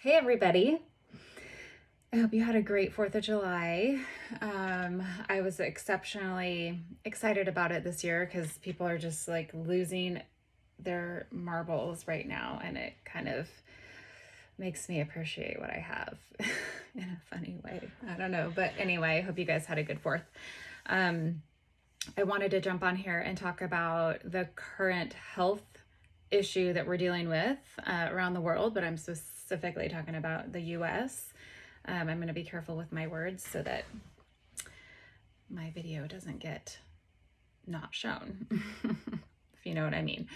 Hey everybody. I hope you had a great 4th of July. I was exceptionally excited about it this year because people are just like losing their marbles right now, and it kind of makes me appreciate what I have in a funny way. I don't know. But anyway, I hope you guys had a good 4th. I wanted to jump on here and talk about the current health issue that we're dealing with around the world, but I'm specifically talking about the US. I'm going to be careful with my words so that my video doesn't get not shown, if you know what I mean.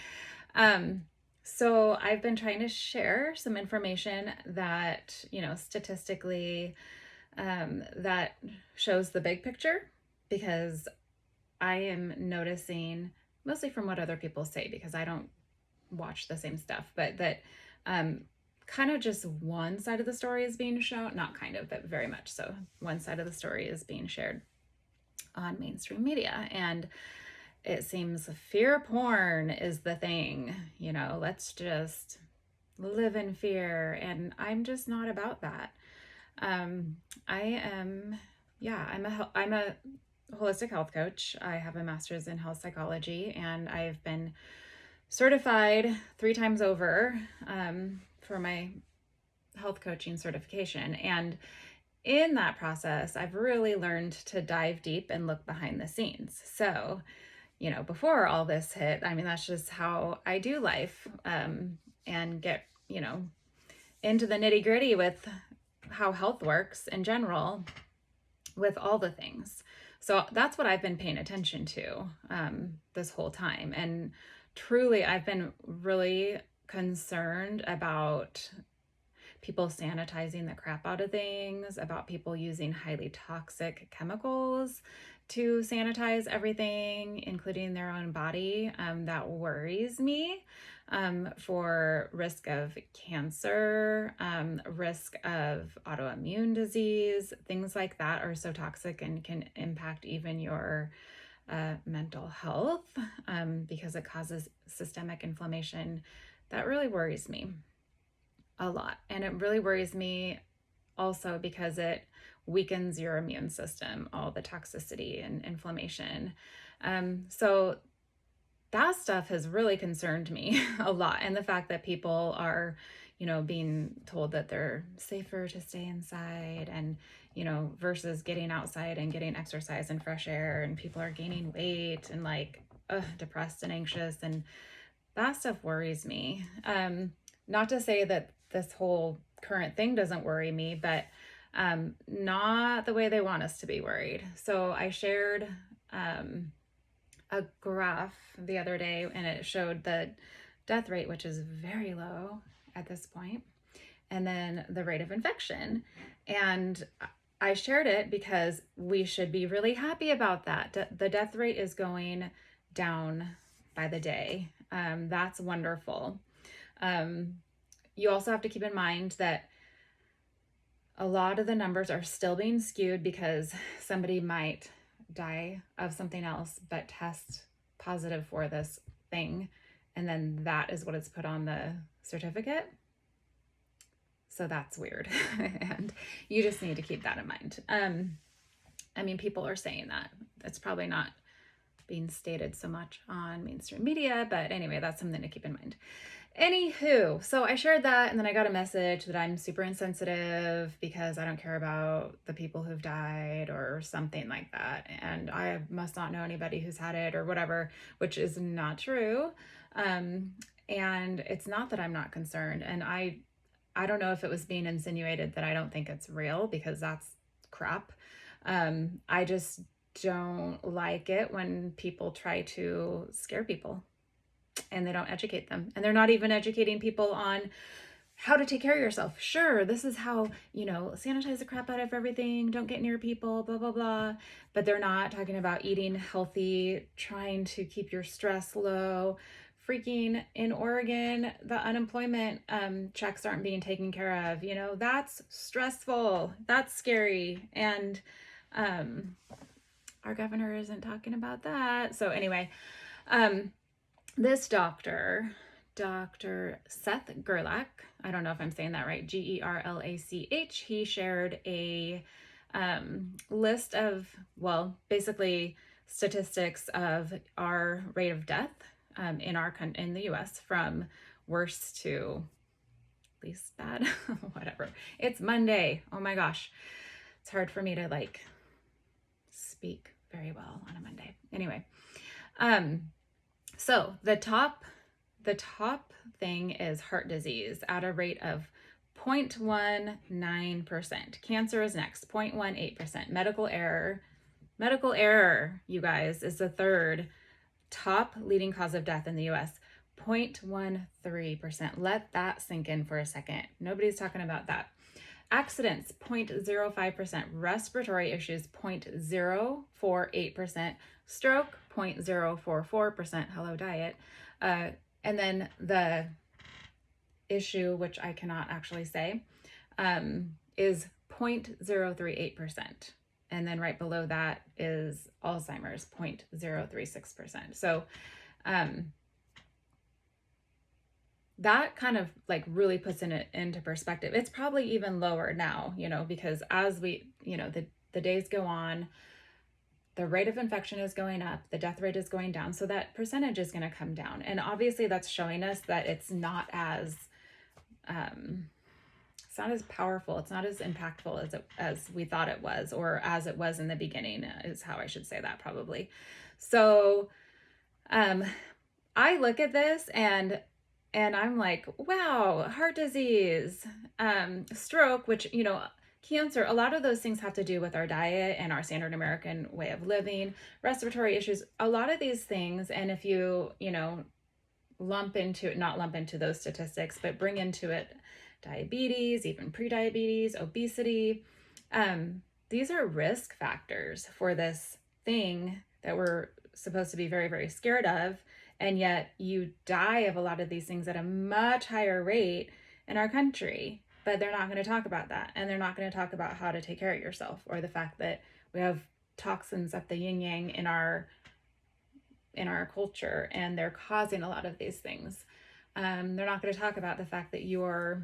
So I've been trying to share some information that, statistically, that shows the big picture, because I am noticing, mostly from what other people say, because I don't watch the same stuff, but that kind of just one side of the story is being shown, not kind of, but very much so. One side of the story is being shared on mainstream media. And it seems fear porn is the thing, let's just live in fear. And I'm just not about that. I'm a holistic health coach. I have a master's in health psychology, and I've been certified 3 times over for my health coaching certification. And in that process, I've really learned to dive deep and look behind the scenes. So, before all this hit, that's just how I do life, and get, into the nitty gritty with how health works in general with all the things. So that's what I've been paying attention to this whole time. And truly, I've been really concerned about people sanitizing the crap out of things, about people using highly toxic chemicals to sanitize everything, including their own body. That worries me, for risk of cancer, risk of autoimmune disease. Things like that are so toxic and can impact even your mental health, because it causes systemic inflammation. That really worries me a lot. And it really worries me also because it weakens your immune system, all the toxicity and inflammation. So that stuff has really concerned me a lot. And the fact that people are, being told that they're safer to stay inside, and, versus getting outside and getting exercise and fresh air, and people are gaining weight and depressed and anxious. And that stuff worries me. Not to say that this whole current thing doesn't worry me, but not the way they want us to be worried. So I shared a graph the other day, and it showed the death rate, which is very low at this point, and then the rate of infection. And I shared it because we should be really happy about that. The death rate is going down by the day. That's wonderful. You also have to keep in mind that a lot of the numbers are still being skewed because somebody might die of something else but test positive for this thing, and then that is what is put on the certificate. So that's weird. And you just need to keep that in mind. People are saying that. It's probably not being stated so much on mainstream media, but anyway, that's something to keep in mind. Anywho, so I shared that, and then I got a message that I'm super insensitive because I don't care about the people who've died or something like that, and I must not know anybody who's had it or whatever, which is not true. And it's not that I'm not concerned, and I don't know if it was being insinuated that I don't think it's real, because that's crap. I just don't like it when people try to scare people and they don't educate them, and they're not even educating people on how to take care of yourself. Sure, this is how, sanitize the crap out of everything, don't get near people, blah, blah, blah. But they're not talking about eating healthy, trying to keep your stress low. Freaking in Oregon, the unemployment checks aren't being taken care of. That's stressful. That's scary. And our governor isn't talking about that. So anyway, this doctor Dr. Seth Gerlach. I don't know if I'm saying that right, Gerlach. He shared a list of, well, basically statistics of our rate of death in the US from worst to least bad. Whatever. It's Monday. Oh my gosh. It's hard for me to like speak very well on a Monday. Anyway, so the top thing is heart disease at a rate of 0.19%. Cancer is next, 0.18%. Medical error, you guys, is the third top leading cause of death in the US. 0.13%. Let that sink in for a second. Nobody's talking about that. Accidents, 0.05%. Respiratory issues, 0.048%. Stroke, 0.044%. Hello, diet. And then the issue, which I cannot actually say, is 0.038%. And then right below that is Alzheimer's, 0.036%. So that kind of like really puts it into perspective. It's probably even lower now, because as we, the days go on, the rate of infection is going up, the death rate is going down. So that percentage is going to come down. And obviously that's showing us that it's not as powerful. It's not as impactful as we thought it was, or as it was in the beginning, is how I should say that probably. So I look at this and I'm like, wow, heart disease, stroke, which, cancer, a lot of those things have to do with our diet and our standard American way of living, respiratory issues, a lot of these things. And if you, not lump into those statistics, but bring into it diabetes, even prediabetes, obesity, these are risk factors for this thing that we're supposed to be very, very scared of. And yet you die of a lot of these things at a much higher rate in our country, but they're not going to talk about that. And they're not going to talk about how to take care of yourself, or the fact that we have toxins at the yin yang in our culture, and they're causing a lot of these things. They're not going to talk about the fact that you're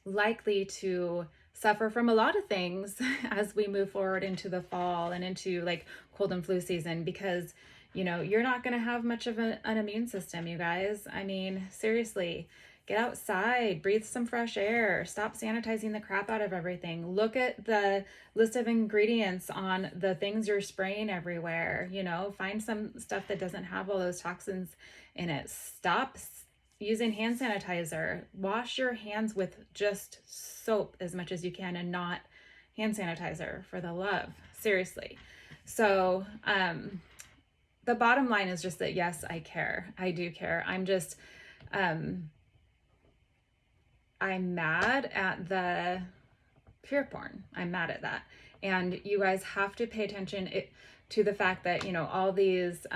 likely to suffer from a lot of things as we move forward into the fall and into like cold and flu season, because you're not going to have much of an immune system, you guys. I mean, seriously, get outside, breathe some fresh air, stop sanitizing the crap out of everything. Look at the list of ingredients on the things you're spraying everywhere. Find some stuff that doesn't have all those toxins in it. Stop using hand sanitizer. Wash your hands with just soap as much as you can, and not hand sanitizer, for the love. Seriously. So, the bottom line is just that, yes, I care. I do care. I'm just, I'm mad at the fear porn. I'm mad at that. And you guys have to pay attention to the fact that, all these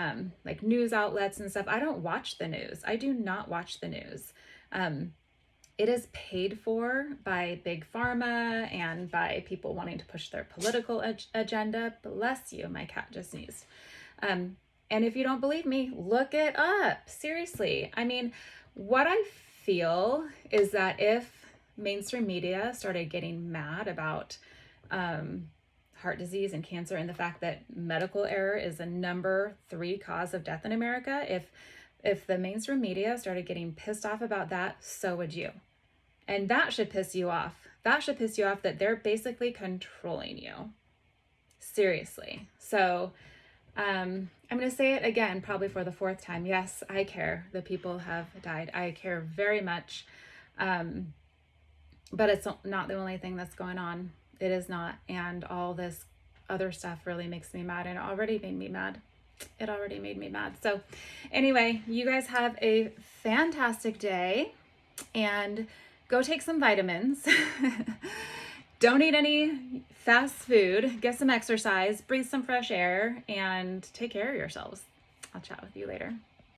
like news outlets and stuff, I don't watch the news. I do not watch the news. It is paid for by big pharma and by people wanting to push their political agenda. Bless you. My cat just sneezed. And if you don't believe me, look it up. Seriously. I mean, what I feel is that if mainstream media started getting mad about heart disease and cancer, and the fact that medical error is the number 3 cause of death in America, if the mainstream media started getting pissed off about that, so would you. And that should piss you off. That should piss you off that they're basically controlling you. Seriously. So, I'm going to say it again, probably for the 4th time. Yes, I care that people have died. I care very much. But it's not the only thing that's going on. It is not. And all this other stuff really makes me mad, and it already made me mad. So anyway, you guys have a fantastic day, and go take some vitamins. Don't eat any fast food, get some exercise, breathe some fresh air, and take care of yourselves. I'll chat with you later.